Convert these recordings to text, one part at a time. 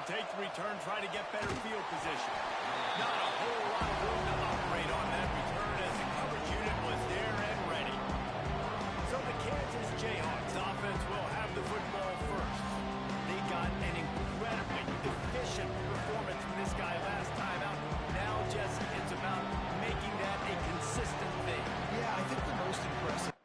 He'll take the return, try to get better field position. Not a whole lot of room to operate on that return as the coverage unit was there and ready. So the Kansas Jayhawks offense will have the football first. They got an incredibly efficient performance from this guy last time out. Now just it's about making that a consistent thing. Yeah, I think the most impressive.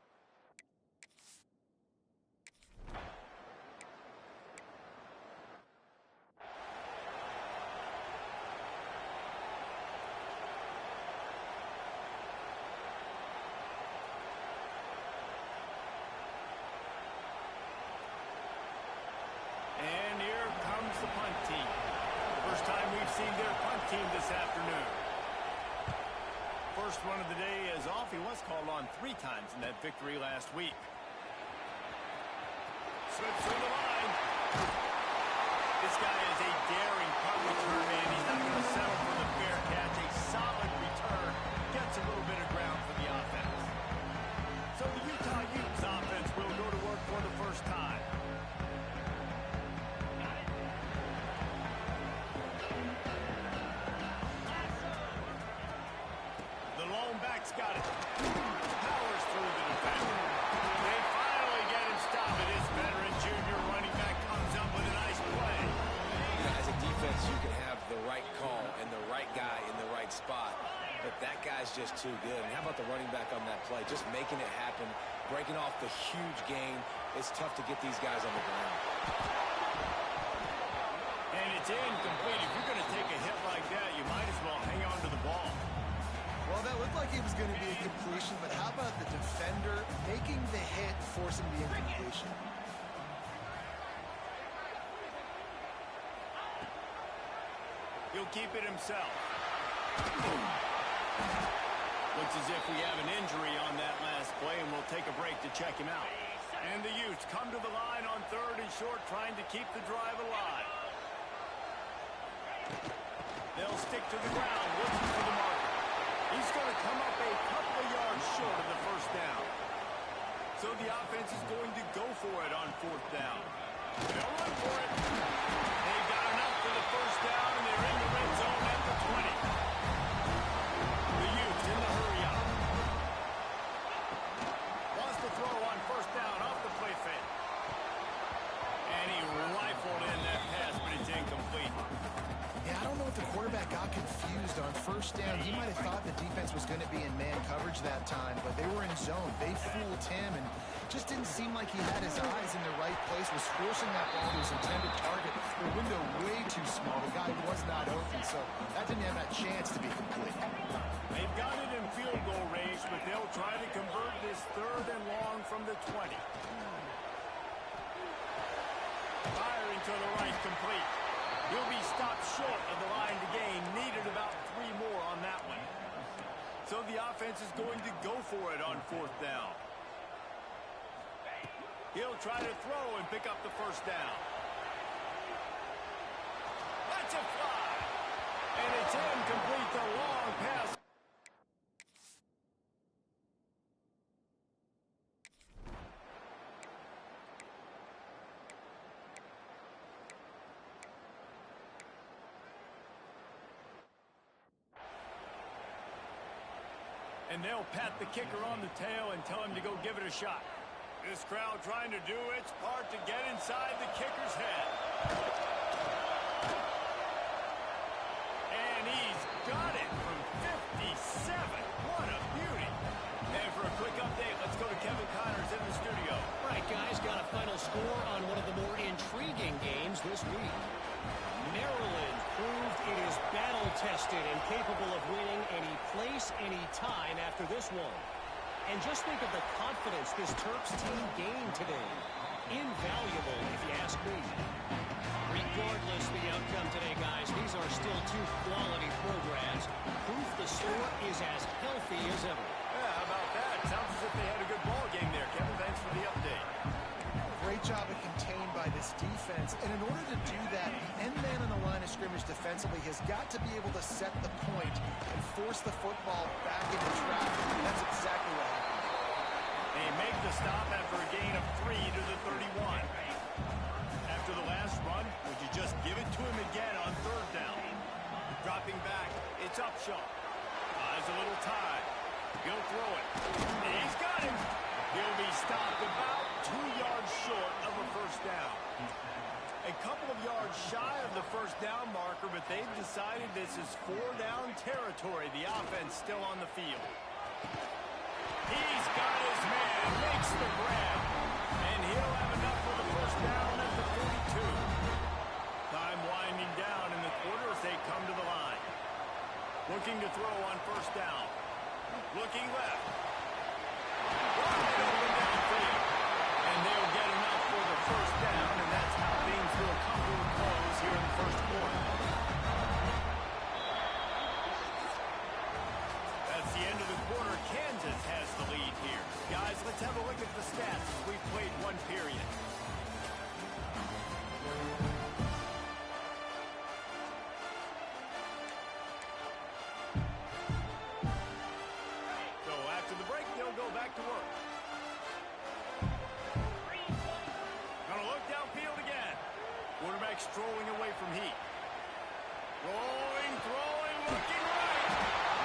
And here comes the punt team. First time we've seen their punt team this afternoon. First run of the day is off. He was called on 3 times in that victory last week. Slips through the line. This guy is a daring punt return man. He's not going to settle for the fair catch. A solid return. Gets a little bit of ground for the offense. So the Utah Utes offense will go to work for the first time. The lone back's got it. Powers through the defender. They finally get him stopped. It is veteran junior running back comes up with a nice play. As a defense, you can have the right call and the right guy in the right spot. But that guy's just too good. And how about the running back on that play? Just making it happen, breaking off the huge gain. It's tough to get these guys on the ground. And it's incomplete. If you're going to take a hit like that, you might as well hang on to the ball. Well, that looked like it was going to be a completion, but how about the defender making the hit, forcing the incompletion? He'll keep it himself. Looks as if we have an injury on that last play, and we'll take a break to check him out. And the Utes come to the line on 3rd and short, trying to keep the drive alive. They'll stick to the ground, looking for the marker. He's going to come up a couple of yards short of the first down. So the offense is going to go for it on 4th down. They'll run for it. They got enough for the first down, and they're in the red zone at the 20. The Utes in the hurry up. Wants to throw on 1st down off the play fake. And he rifled in that pass, but it's incomplete. Yeah, I don't know if the quarterback got confused on 1st down. He might have thought the defense was going to be in man coverage that time, but they were in zone. They fooled him and just didn't seem like he had his eyes in the right place, was forcing that ball to his intended target. The window way too small. The guy was not open, so that didn't have that chance to be complete. They've got it in field goal range, but they'll try to convert this 3rd and long from the 20. Firing to the right, complete. He'll be stopped short of the line to gain. Needed about 3 more on that one. So the offense is going to go for it on 4th down. He'll try to throw and pick up the first down. That's a fly. And it's incomplete, the long pass. And they'll pat the kicker on the tail and tell him to go give it a shot. This crowd trying to do its part to get inside the kicker's head. And he's got it from 57. What a beauty. And for a quick update, let's go to Kevin Connors in the studio. All right, guys, got a final score on one of the more intriguing games this week. Maryland proved it is battle-tested and capable of winning any place, any time after this one. And just think of the confidence this Terps team gained today. Invaluable, if you ask me. Regardless the outcome today, guys, these are still 2 quality programs. Proof the store is as healthy as ever. Yeah, how about that? Sounds as if they had a good ball game there. Kevin, thanks for the update. Great job of contained by this defense. And in order to do that, the end man on the line of scrimmage defensively has got to be able to set the point and force the football back into traffic. That's exactly what happened. They make the stop after a gain of 3 to the 31. After the last run, would you just give it to him again? throw it. He's got him. He'll be stopped about 2 yards short of a first down. A couple of yards shy of the first down marker, but they've decided this is 4-down territory. The offense still on the field. He's got his man, makes the grab, and he'll have enough for the first down at the 42. Time winding down in the quarter as they come to the line. Looking to throw on first down. Looking left. Wide open downfield. And they'll get enough for the first down, and that's how things will come to a close here in the first quarter. That's the end of the quarter. Kansas has the lead here. Guys, let's have a look at the stats as we've played one period. So after the break, they'll go back to work. Gonna look downfield again. Quarterback strolling away from heat. Rolling, throwing, looking right.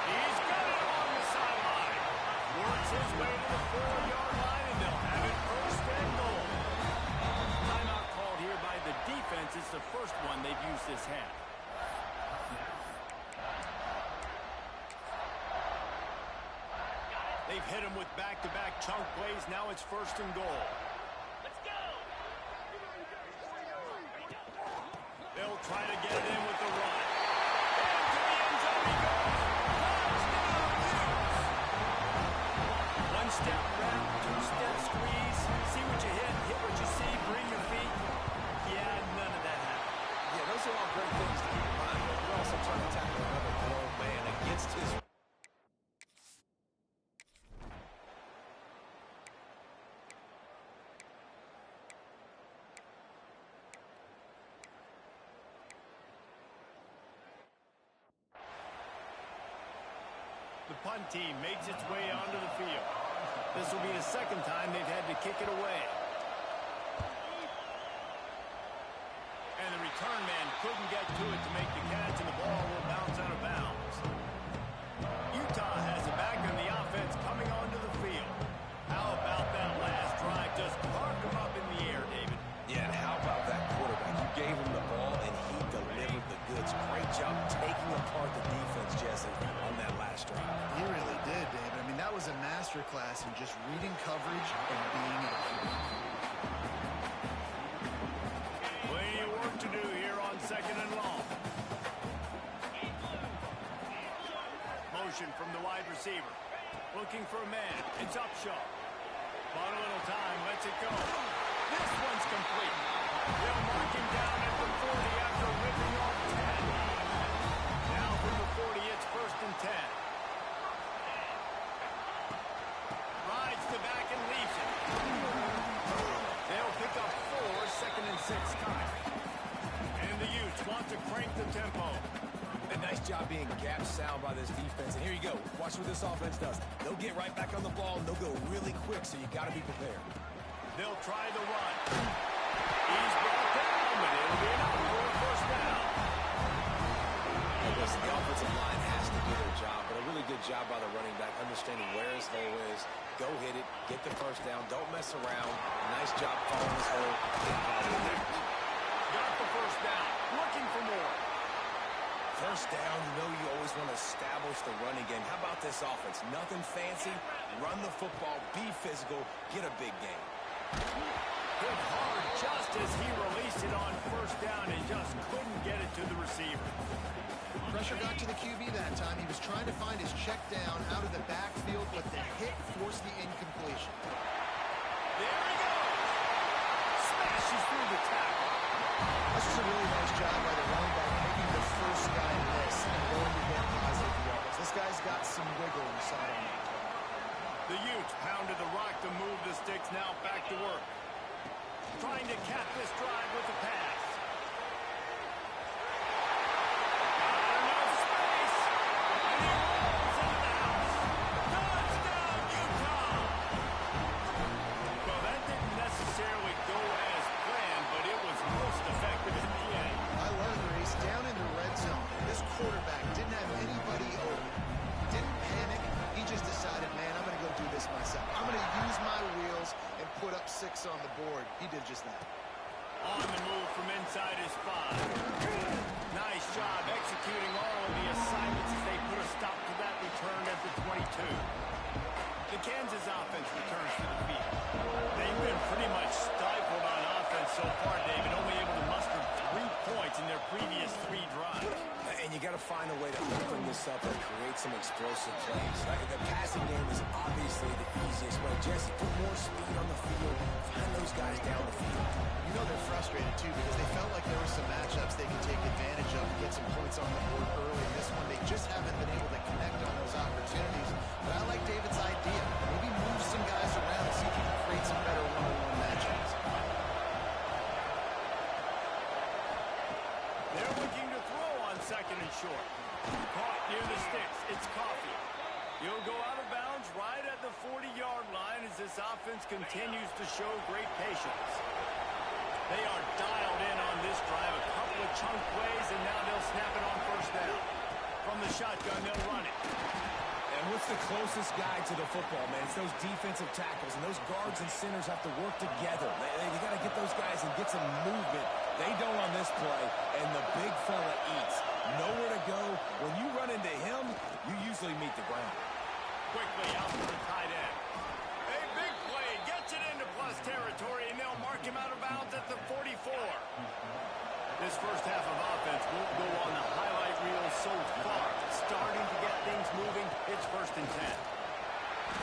He's got it along the sideline. Works his way to the 4-yard line, and they'll have it first and goal. Timeout called here by the defense. It's the first one they've used this half. They've hit him with back-to-back chunk plays. Now it's first and goal. They'll try to get it in with the run. Into the end zone he goes. Touchdown, Utes! One-step wrap, two-step squeeze. See what you hit what you see, bring your feet. Yeah, none of that happened. Yeah, those are all great things to keep in mind, but we're also trying to tackle another grown man against his... The punt team makes its way onto the field. This will be the second time they've had to kick it away. And the return man couldn't get to it to make the catch, and the ball will bounce out of bounds. Utah has it back, and the offense coming onto the field. How about that last drive? Just park them up in the air, David. Yeah, and how about that quarterback? You gave him the ball, and he delivered the goods. Great job taking apart the defense, Jesse, on that last drive. He really did, David. I mean, that was a masterclass in just reading coverage and being accurate. Plenty of work to do here on second and long. Motion from the wide receiver. Looking for a man. It's Upshaw. Bought a little time. Lets it go. This one's complete. They'll mark him down at the 40 after ripping off 10. Now from the 40, it's first and 10. Rides the back and leaves it. They'll pick up 4, second and 6 time. And the Utes want to crank the tempo. A nice job being gap sound by this defense. And here you go. Watch what this offense does. They'll get right back on the ball, and they'll go really quick, so you got to be prepared. They'll try the run. He's brought down, but it'll be enough for a first down. And listen, the offensive line has to do their job, but a really good job by the running back, understanding where his hole is. Go hit it, get the first down, don't mess around. Nice job following his hole. Got the first down, looking for more. First down, you know you always want to establish the running game. How about this offense? Nothing fancy. Run the football, be physical, get a big game. Hit hard just as he released it on first down and just couldn't get it to the receiver. Pressure got to the QB that time. He was trying to find his check down out of the backfield, but the hit forced the incompletion. There he goes. Smashes through the tackle. This was a really nice job by the running back, making the first guy miss and going to get positive yards. This guy's got some wiggle inside on that. The Utes pounded the rock to move the sticks, now back to work. Trying to cap this drive with a pass. Not enough space. And he rolls into the house. Touchdown, Utah! Well, that didn't necessarily go as planned, but it was most effective in the end. I love the race down in the red zone. This quarterback didn't have anybody open. Didn't panic. He just decided, man, He did just that. On the move from inside his 5. Nice job executing all of the assignments as they put a stop to that return at the 22. The Kansas offense returns to the field. They've been pretty much stifled on offense so far, David, only able to muster 3 points in their previous 3 drives. And you got to find a way to open this up and create some explosive plays. The passing game is obviously the easiest way. Jesse, put more speed on the field. Find those guys down the field. You know they're frustrated, too, because they felt like there were some matchups they could take advantage of and get some points on the board early. In this one, they just haven't been able to connect on those opportunities. But I like David's idea. Maybe move some guys around and see if you can create some better one-on-one matchups. They're looking to throw on 2nd and short. Caught near the sticks. It's Coffee. He'll go out of bounds right at the 40-yard line as this offense continues to show great patience. They are dialed in on this drive. A couple of chunk plays, and now they'll snap it on 1st down. From the shotgun, they'll run it. And what's the closest guy to the football, man? It's those defensive tackles, and those guards and centers have to work together. They got to get those guys and get some movement. They don't on this play, and the big fella eats. Nowhere to go. When you run into him, you usually meet the ground. Quickly out to the tight end. A big play gets it into plus territory, and they'll mark him out of bounds at the 44. This first half of offense won't go on the highlight reel so far. Starting to get things moving. It's 1st and 10.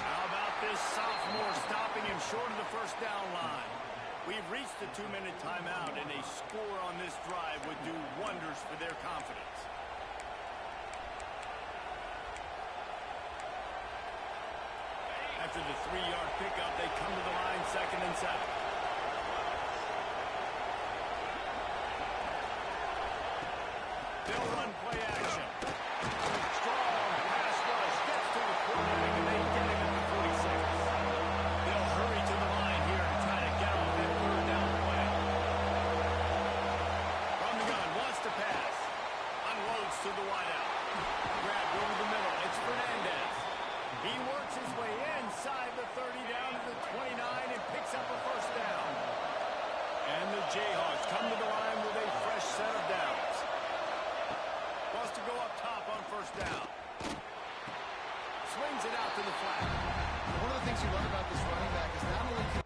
How about this sophomore stopping him short of the 1st down line? We've reached the 2-minute timeout, and a score on this drive would do wonders for their confidence. After the 3-yard pickup, they come to the line 2nd and 7. They'll run play action. Strong pass rush. Gets to the quarterback, and they get him at the 46. They'll hurry to the line here to try to get off that 3rd down play. From the gun, wants to pass. Unloads to the wideout. Grabbed over the middle. It's Fernandez. He works his way inside the 30 down to the 29 and picks up a 1st down. And the Jayhawks come to the line with a fresh set of downs. Wants to go up top on 1st down. Swings it out to the flat. One of the things you learn about this running back is not only can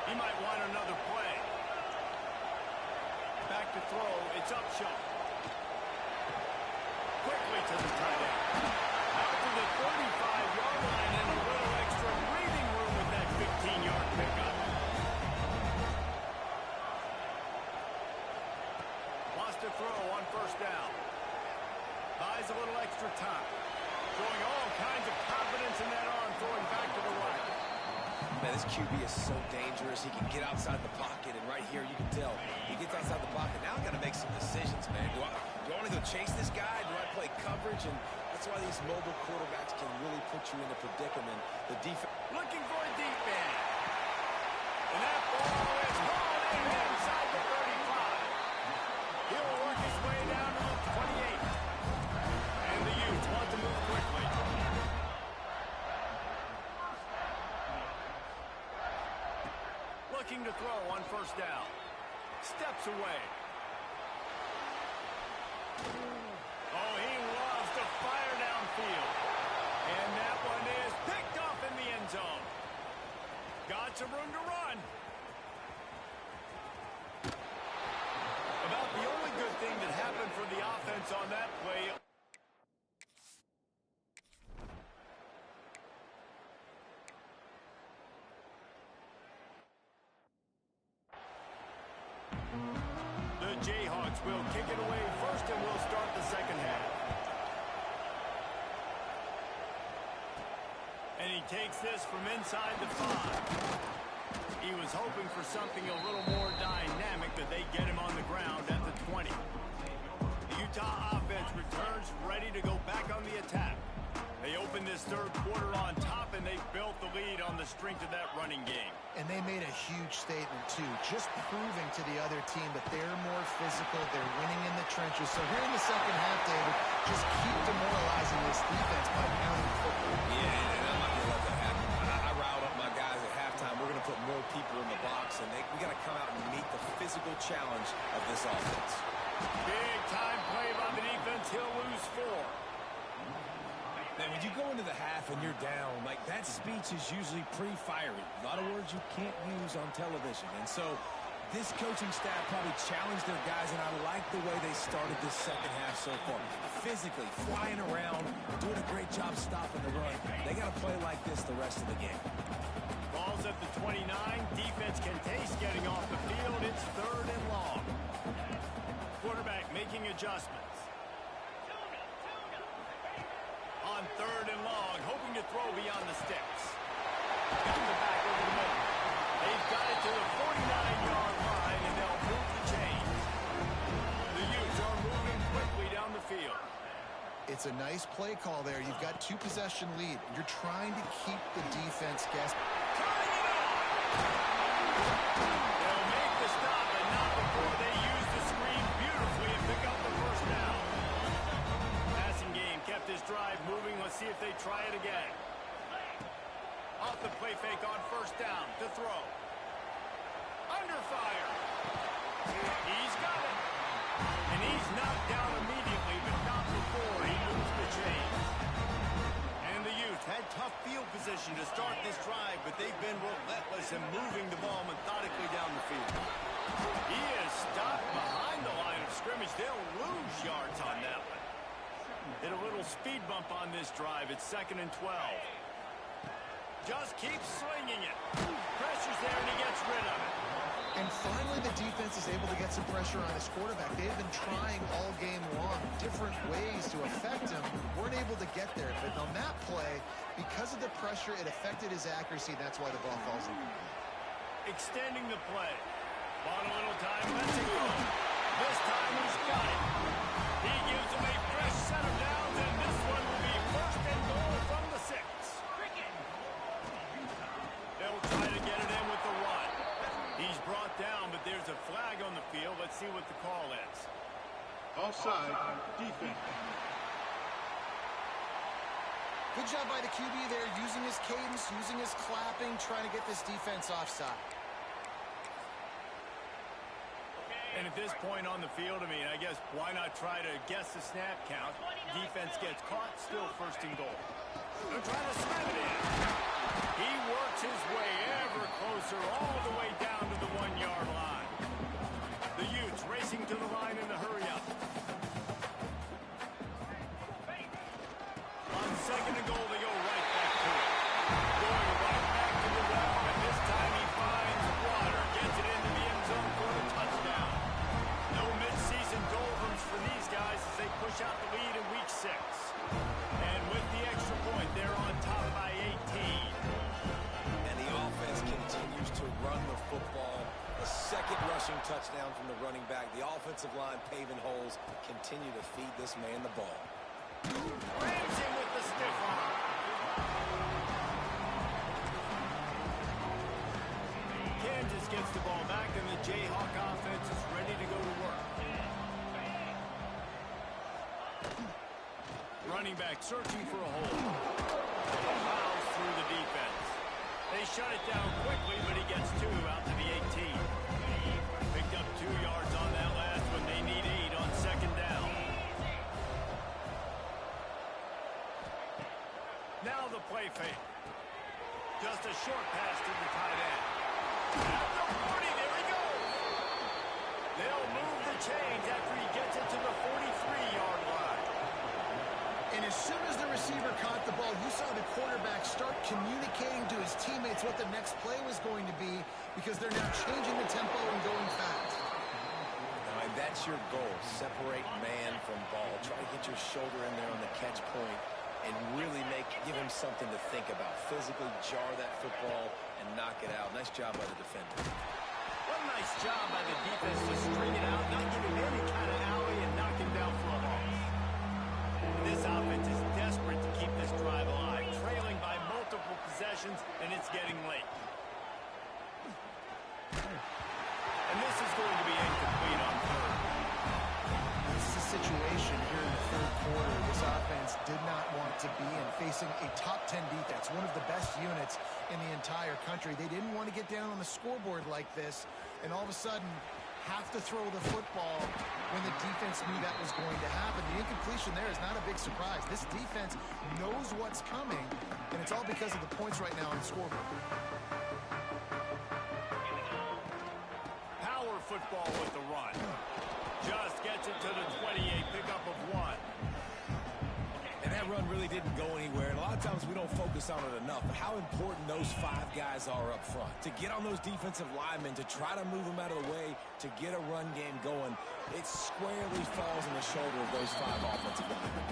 he might want another play. Back to throw. It's Upshaw. Quickly to the tight end. Out to the 35-yard line and a little extra breathing room with that 15-yard pickup. Wants to throw on 1st down. Buys a little extra time. Showing all kinds of confidence in that arm, throwing back to the right. Man, this QB is so dangerous. He can get outside the pocket, and right here you can tell he gets outside the pocket. Now I got to make some decisions, man. Do I want to go chase this guy? Do I play coverage? And that's why these mobile quarterbacks can really put you in a predicament. The defense Looking for a deep man. And that ball is hauled in inside the 35. He'll work his way down to the 28. And the Utes want to move quickly. Looking to throw on 1st down. Steps away. Oh, he loves to fire downfield. And that one is picked off in the end zone. Got some room to run. About the only good thing that happened for the offense on that play. The Jayhawks will kick it away first, and we'll start the 2nd half. And he takes this from inside the 5. He was hoping for something a little more dynamic, but they get him on the ground at the 20. The Utah offense returns ready to go back on the attack. They open this 3rd quarter on top, and they built the lead on the strength of that running game. And they made a huge statement, too, just proving to the other team that they're more physical, they're winning in the trenches. So here in the second half, David, just keep demoralizing this defense by pounding the football. Yeah, and I'm not going to let that happen. I riled up my guys at halftime. We're going to put more people in the box, and we got to come out and meet the physical challenge of this offense. Big time play by the defense. He'll lose 4. Man, when you go into the half and you're down, like, that speech is usually pretty fiery. A lot of words you can't use on television. And so this coaching staff probably challenged their guys, and I like the way they started this second half so far. Physically, flying around, doing a great job stopping the run. They got to play like this the rest of the game. Ball's at the 29. Defense can taste getting off the field. It's 3rd and long. Quarterback making adjustments. On 3rd and long, hoping to throw beyond the sticks. Got the back over the middle. They've got it to the 49-yard line, and they'll move the chains. The Utes are moving quickly down the field. It's a nice play call there. You've got 2-possession lead. You're trying to keep the defense guessing. They'll make the stop, but not before they use the screen beautifully and pick up the first down. Passing game kept this drive moving. Let's see if they try it again. Off the play fake on 1st down to throw. Under fire. He's got it. And he's knocked down immediately, but not before he moves the chains. And the Utes had tough field position to start this drive, but they've been relentless in moving the ball methodically down the field. He is stopped behind the line of scrimmage. They'll lose yards on that one. Hit a little speed bump on this drive. It's 2nd and 12. Just keeps swinging it. Pressure's there, and he gets rid of it. And finally, the defense is able to get some pressure on his quarterback. They've been trying all game long different ways to affect him. Weren't able to get there. But on that play, because of the pressure, it affected his accuracy. That's why the ball falls in. Extending the play. Bought a little time. Lets it go. This time he's got it. He gives him a fresh set of downs, and this one will be 1st and goal from the 6. They'll try to get it in with the run. He's brought down, but there's a flag on the field. Let's see what the call is. Offside, defense. Good job by the QB there, using his cadence, using his clapping, trying to get this defense offside. And at this point on the field, I mean, I guess why not try to guess the snap count? Defense gets caught, still 1st and goal. They're trying to slam it in. He works his way ever closer all the way down to the 1-yard line. The Utes racing to the line in the hurry-up. On 2nd and goal, they go right back to it. Going right back to the well, and this time he finds water. Gets it into the end zone for the touchdown. No mid-season doldrums for these guys as they push out the lead in week 6. And with the extra point, they're on top by 18. And the offense continues to run the football. A 2nd rushing touchdown from the running back. The offensive line paving holes, continue to feed this man the ball. Rams him with the stiff arm. Kansas gets the ball back, and the Jayhawk offense is ready to go to work. Running back searching for a hole. Fouls through the defense. They shut it down quickly, but he gets 2 out to the 18. Picked up 2 yards on that last one. They need 8 on 2nd down. Now the play fake. Just a short pass to the tight end. At the 40, there he goes. They'll move the chains after he gets it to the 43-yard line. And as soon as the receiver caught the ball, you saw the quarterback start communicating to his teammates what the next play was going to be, because they're now changing the tempo and going fast. And that's your goal. Separate man from ball. Try to get your shoulder in there on the catch point and really give him something to think about. Physically jar that football and knock it out. Nice job by the defender. What a nice job by the defense to string it out, not give him any kind of alley, and knock him down for a loss. This offense is desperate to keep this drive alive, trailing by multiple possessions, and get down on the scoreboard like this and all of a sudden have to throw the football when the defense knew that was going to happen. The incompletion there is not a big surprise. This defense knows what's coming, and it's all because of the points right now on the scoreboard. Power football with the run. Just gets it to the 28, pickup of 1. And that run really didn't go anywhere. And a lot of times we don't focus on it enough. But how important those 5 guys are up front. To get on those defensive linemen, to try to move them out of the way, to get a run game going, it squarely falls on the shoulder of those 5 offensive linemen.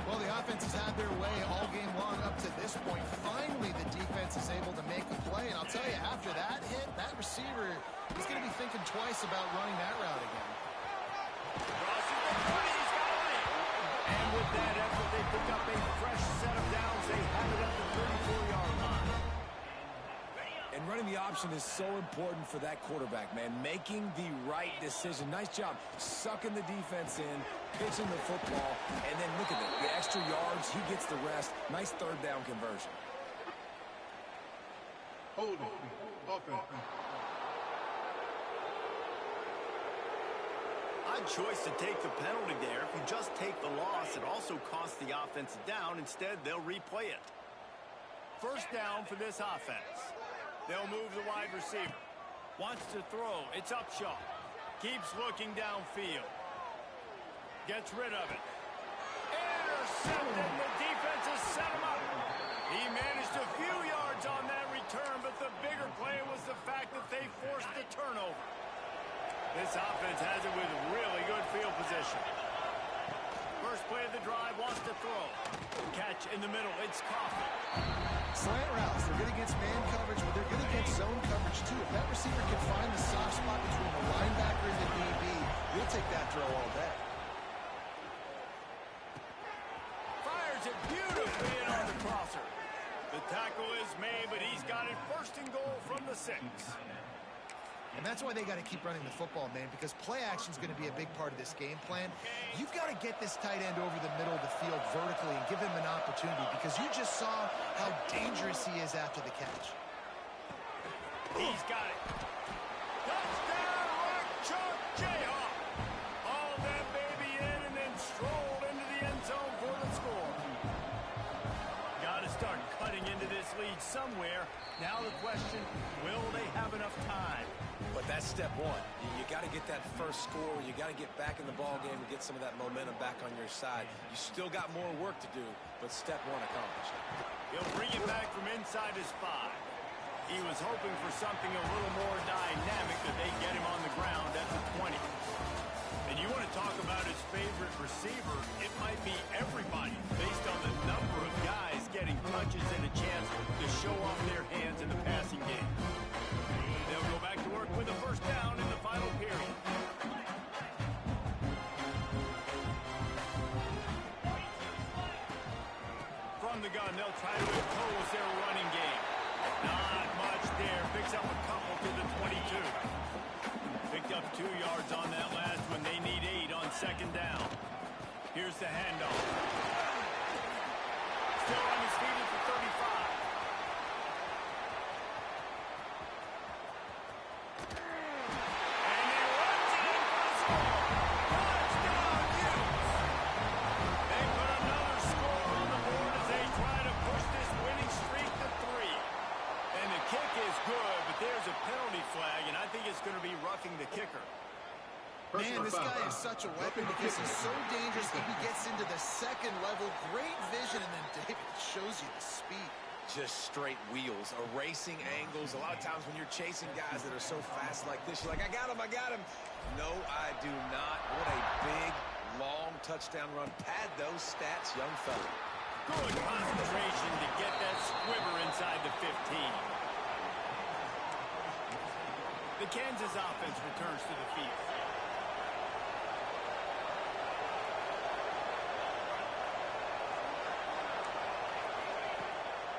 Well, the offense has had their way all game long up to this point. Finally, the defense is able to make a play. And I'll tell you, after that hit, that receiver is going to be thinking twice about running that route again. Crosses the 20, he's got a lead. And with that effort, they pick up a fresh set of downs. They have it at the 34-yard line. And running the option is so important for that quarterback, man. Making the right decision. Nice job sucking the defense in, pitching the football, and then look at it. The extra yards, he gets the rest. Nice third down conversion. Holding. Offense. Odd choice to take the penalty there. If you just take the loss, it also costs the offense down. Instead, they'll replay it. First down for this offense. They'll move the wide receiver. Wants to throw. It's Upshaw. Keeps looking downfield. Gets rid of it. Intercepted. The defense has set him up. He managed a few yards on that return, but the bigger play was the fact that they forced the turnover. This offense has it with really good field position. First play of the drive, wants to throw. Catch in the middle, it's Coffey. Slant routes, they're good against man coverage, but they're good against zone coverage too. If that receiver can find the soft spot between the linebacker and the DB, he'll take that throw all day. Fires it beautifully in on the crosser. The tackle is made, but he's got it first and goal from the 6. And that's why they got to keep running the football, man, because play action is going to be a big part of this game plan. You've got to get this tight end over the middle of the field vertically and give him an opportunity, because you just saw how dangerous he is after the catch. He's got it. Touchdown, Rock Chalk Jayhawk. Hauled that baby in and then strolled into the end zone for the score. Got to start cutting into this lead somewhere. Now the question, will they have enough time? But that's step 1. You got to get that first score. You got to get back in the ball game and get some of that momentum back on your side. You still got more work to do, but step 1 accomplished. He'll bring it back from inside his 5. He was hoping for something a little more dynamic, that they get him on the ground at the 20. And you want to talk about his favorite receiver, it might be everybody, based on the number of guys getting touches and a chance to show off their hands in the passing game. They'll go back to work with a first down in the final period. From the gun, they'll try to impose their running game. Not much there. Picks up a couple to the 22. Picked up 2 yards on that last one. They need 8 on second down. Here's the handoff. Still on his feet at the 35. And he runs it in for the score. Touchdown, Utes. They put another score on the board as they try to push this winning streak to 3. And the kick is good, but there's a penalty flag, and I think it's going to be roughing the kicker. Man, this guy is such a weapon because he's so dangerous that he gets into the second level. Great vision, and then David shows you the speed. Just straight wheels, erasing angles. A lot of times when you're chasing guys that are so fast like this, you're like, I got him, I got him. No, I do not. What a big, long touchdown run. Pad those stats, young fella. Good concentration to get that squiver inside the 15. The Kansas offense returns to the field.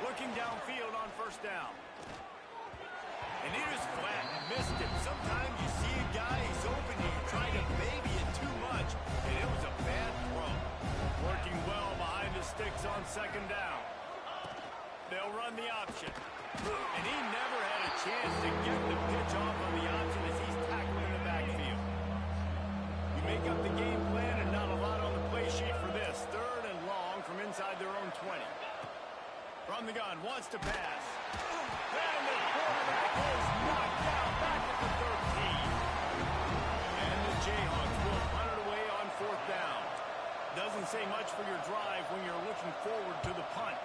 Looking downfield on first down. And it is flat. Missed him. Sometimes you see a guy, he's open, and you try to baby it too much, and it was a bad throw. Working well behind the sticks on second down. They'll run the option. And he never had a chance to get the pitch off on the option as he's tackled in the backfield. You make up the game plan and not a lot on the play sheet for this. 3rd and long from inside their own 20. From the gun, wants to pass. And the quarterback is knocked down back at the 13. And the Jayhawks will punt it away on 4th down. Doesn't say much for your drive when you're looking forward to the punt.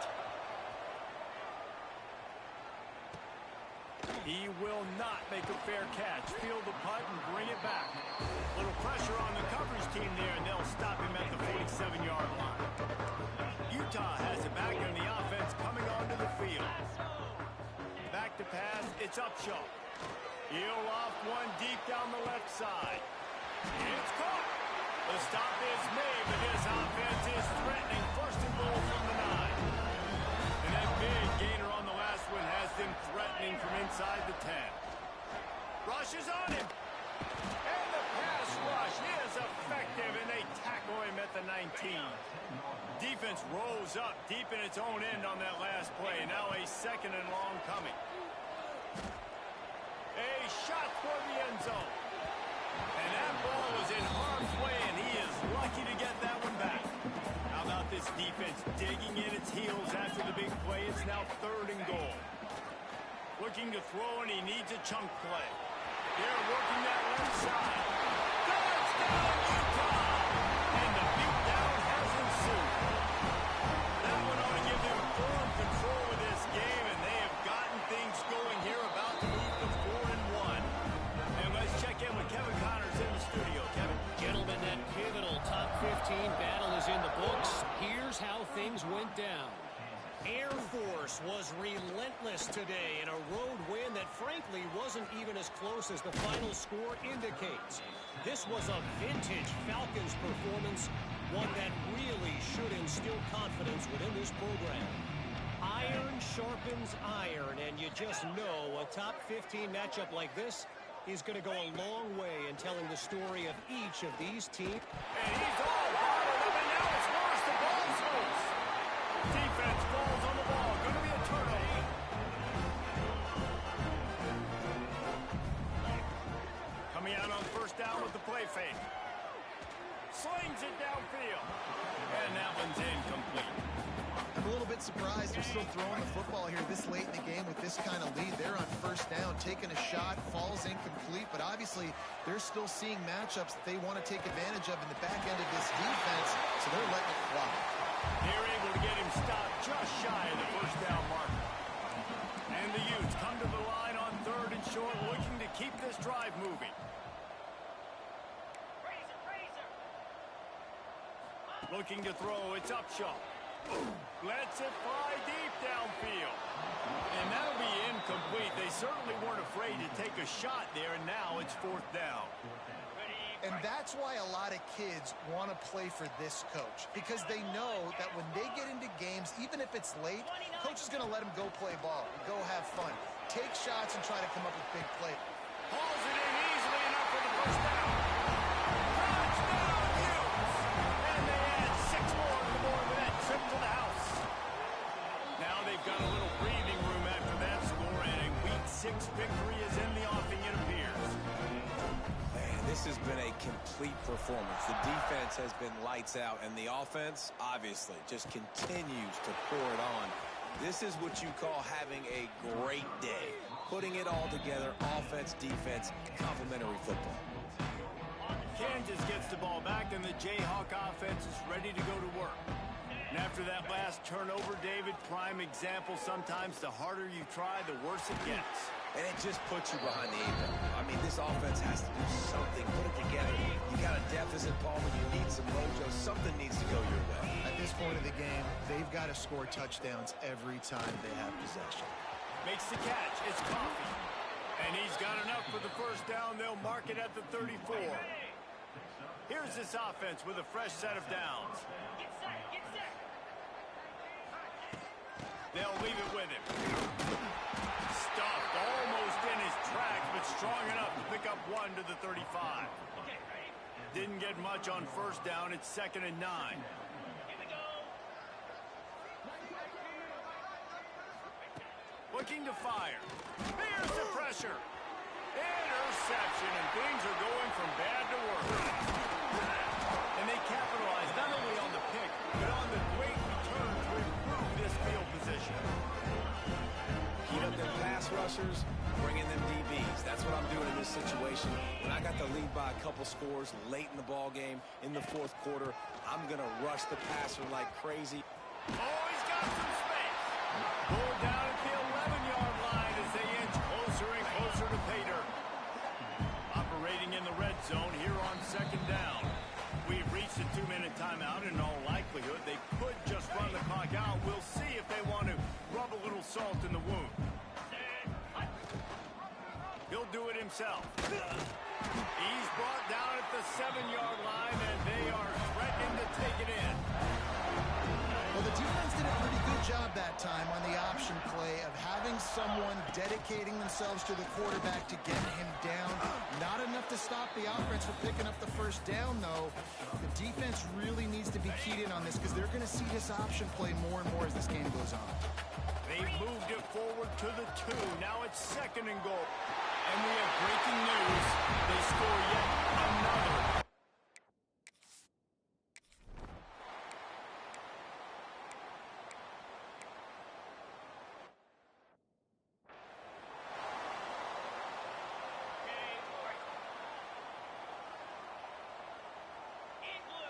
He will not make a fair catch. Field the punt and bring it back. Little pressure on the coverage team there, and they'll stop him at the 47-yard line. Utah has it back, and the offense coming onto the field. Back to pass. It's Upshaw. He'll off one deep down the left side. It's caught. The stop is made, but this offense is threatening. 1st and goal from the 9. And that big gainer on the last one has them threatening from inside the 10. Rush is on him. And the pass rush is effective, and they tackle him at the 19. Defense rose up deep in its own end on that last play. Now a 2nd and long coming. A shot toward the end zone. And that ball was in harm's way, and he is lucky to get that one back. How about this defense digging in its heels after the big play? It's now 3rd and goal. Looking to throw, and he needs a chunk play. They're working that left side. Touchdown, Utah! And the beatdown has ensued. That one ought to give them firm control of this game, and they have gotten things going here, about to move to 4 and 1. And let's check in with Kevin Connors in the studio. Kevin? Gentlemen, that pivotal top 15 battle is in the books. Here's how things went down. Air Force was relentless today in a road win that frankly wasn't even as close as the final score indicates. This was a vintage Falcons performance, one that really should instill confidence within this program. Iron sharpens iron, and you just know a top 15 matchup like this is going to go a long way in telling the story of each of these teams. And he's all bottled up, and now it's worse. The ball's loose. Defense falls on the ball. Going to be a turnover. Coming out on 1st down with the play fake. Slings it downfield. And that one's incomplete. I'm a little bit surprised they're still throwing the football here this late in the game with this kind of lead. They're on 1st down, taking a shot, falls incomplete, but obviously they're still seeing matchups that they want to take advantage of in the back end of this defense, so they're letting it fly. They're able to get him stopped just shy of the 1st down marker. And the Utes come to the line on 3rd and short, looking to keep this drive moving. Looking to throw, it's Upshaw. Lets it fly deep downfield. And that'll be incomplete. They certainly weren't afraid to take a shot there, and now it's 4th down. And that's why a lot of kids want to play for this coach, because they know that when they get into games, even if it's late, coach is going to let them go play ball, go have fun, take shots and try to come up with big plays. Hauls it in easily enough for the 1st down. Touchdown, Utes! And they add 6 more to the board with that trip to the house. Now they've got a little breathing room after that score, and a Week 6 victory is in the offing, it appears. This has been a complete performance. The defense has been lights out, and the offense, obviously, just continues to pour it on. This is what you call having a great day. Putting it all together, offense, defense, complementary football. Kansas gets the ball back, and the Jayhawk offense is ready to go to work. And after that last turnover, David, prime example, sometimes the harder you try, the worse it gets. And it just puts you behind the 8 ball. I mean, this offense has to do something. Put it together. You got a deficit, Palmer. You need some mojo. Something needs to go your way. At this point of the game, they've got to score touchdowns every time they have possession. Makes the catch. It's Coffee. And he's got enough for the 1st down. They'll mark it at the 34. Here's this offense with a fresh set of downs. They'll leave it with him. Stuffed almost in his tracks, but strong enough to pick up 1 to the 35. Didn't get much on 1st down. It's 2nd and 9. looking to fire. Here's the pressure. Interception, and things are going from bad to worse. And they capitalize not only on the pick, but on the great return to improve this field position. Heat up them pass rushers, bring in them DBs. That's what I'm doing in this situation. When I got the lead by a couple scores late in the ball game, in the fourth quarter, I'm going to rush the passer like crazy. Oh, he's got some space. Pulled down at the 11-yard line as they inch closer and closer to pay dirt. Operating in the red zone here on second down. We've reached a 2-minute timeout. In all likelihood, they could just run the clock out. We'll see if they want to rub a little salt in the wound. He'll do it himself. He's brought down at the 7-yard line, and they are threatening to take it in. Well, the defense did a pretty good job that time on the option play of having someone dedicating themselves to the quarterback to get him down. Not enough to stop the offense from picking up the first down, though. The defense really needs to be keyed in on this because they're going to see this option play more and more as this game goes on. They moved it forward to the 2. Now it's 2nd and goal. And we have breaking news. They score yet another.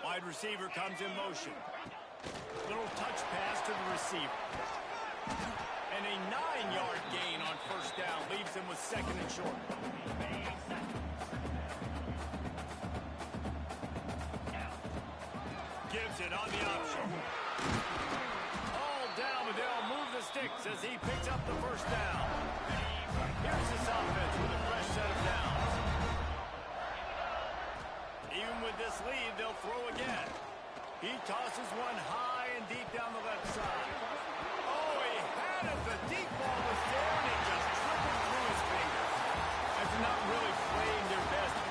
Wide receiver comes in motion. Little touch pass to the receiver. And a 9-yard gain on first down leaves him with 2nd and short. Gives it on the option. All down, but they'll move the sticks as he picks up the first down. Here's this offense with a fresh set of downs. Even with this lead, they'll throw again. He tosses one high and deep down the left side. Oh, he had it. The deep ball was there, and it just trickled through his fingers. That's not really playing